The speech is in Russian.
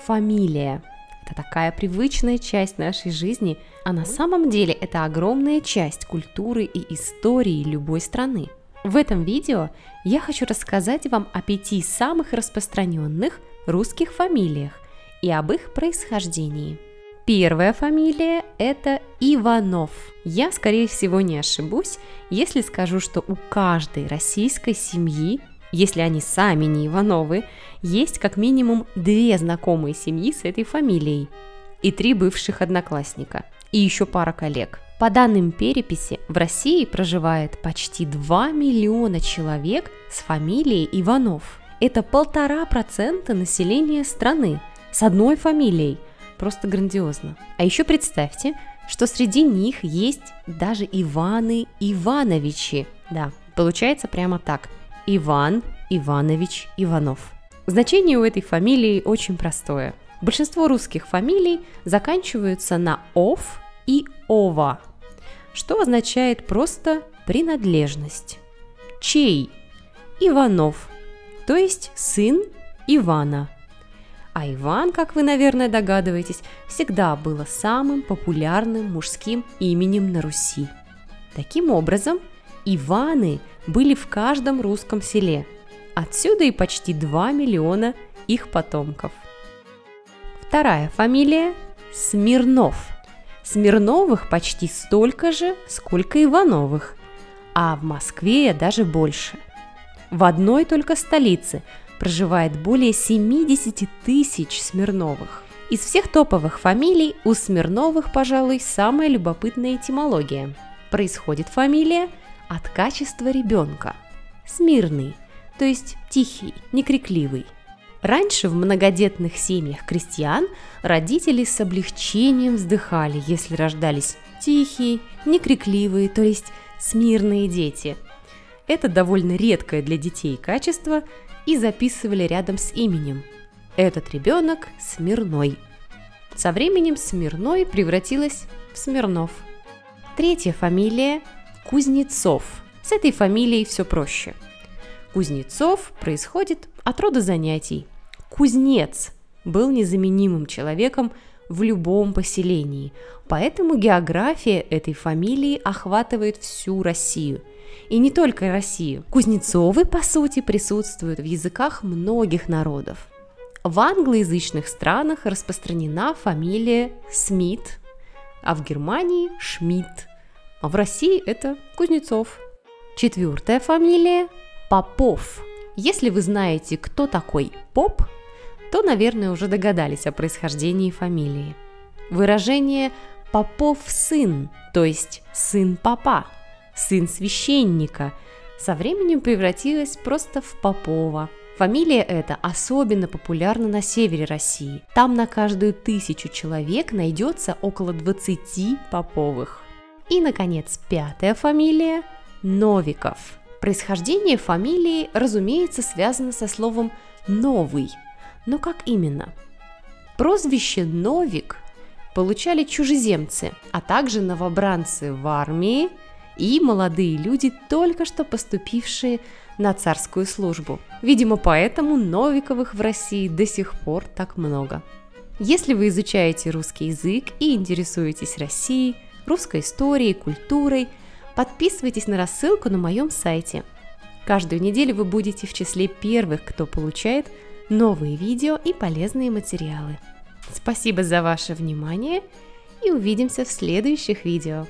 фамилия. Это такая привычная часть нашей жизни, а на самом деле это огромная часть культуры и истории любой страны. В этом видео я хочу рассказать вам о 5 самых распространенных русских фамилиях и об их происхождении. Первая фамилия – это Иванов. Я, скорее всего, не ошибусь, если скажу, что у каждой российской семьи, если они сами не Ивановы, есть как минимум 2 знакомые семьи с этой фамилией и 3 бывших одноклассника, и еще пара коллег. По данным переписи, в России проживает почти 2 миллиона человек с фамилией Иванов. Это 1,5% населения страны с одной фамилией. Просто грандиозно. А еще представьте, что среди них есть даже Иваны Ивановичи. Да, получается прямо так. Иван Иванович Иванов. Значение у этой фамилии очень простое. Большинство русских фамилий заканчиваются на «ов» и «ова», что означает просто принадлежность. Чей? Иванов, то есть сын Ивана. А Иван, как вы, наверное, догадываетесь, всегда было самым популярным мужским именем на Руси. Таким образом, Иваны были в каждом русском селе. Отсюда и почти 2 миллиона их потомков. Вторая фамилия – Смирнов. Смирновых почти столько же, сколько Ивановых, а в Москве даже больше. В одной только столице проживает более 70 тысяч Смирновых. Из всех топовых фамилий у Смирновых, пожалуй, самая любопытная этимология. Происходит фамилия от качества ребенка. Смирный, то есть тихий, некрикливый. Раньше в многодетных семьях крестьян родители с облегчением вздыхали, если рождались тихие, некрикливые, то есть смирные дети. Это довольно редкое для детей качество и записывали рядом с именем. Этот ребенок Смирной. Со временем Смирной превратилась в Смирнов. Третья фамилия – Кузнецов. С этой фамилией все проще. Кузнецов происходит от рода занятий. Кузнец был незаменимым человеком в любом поселении, поэтому география этой фамилии охватывает всю Россию. И не только Россию. Кузнецовы, по сути, присутствуют в языках многих народов. В англоязычных странах распространена фамилия Смит, а в Германии – Шмидт, а в России это Кузнецов. Четвертая фамилия – Попов. Если вы знаете, кто такой поп, то, наверное, уже догадались о происхождении фамилии. Выражение «Попов сын», то есть «сын попа», «сын священника», со временем превратилась просто в Попова. Фамилия эта особенно популярна на севере России. Там на каждую 1000 человек найдется около 20 Поповых. И, наконец, 5-я фамилия – Новиков. Происхождение фамилии, разумеется, связано со словом «новый». Но как именно? Прозвище «Новик» получали чужеземцы, а также новобранцы в армии и молодые люди, только что поступившие на царскую службу. Видимо, поэтому Новиковых в России до сих пор так много. Если вы изучаете русский язык и интересуетесь Россией, русской историей, культурой, подписывайтесь на рассылку на моем сайте. Каждую неделю вы будете в числе первых, кто получает новые видео и полезные материалы. Спасибо за ваше внимание и увидимся в следующих видео.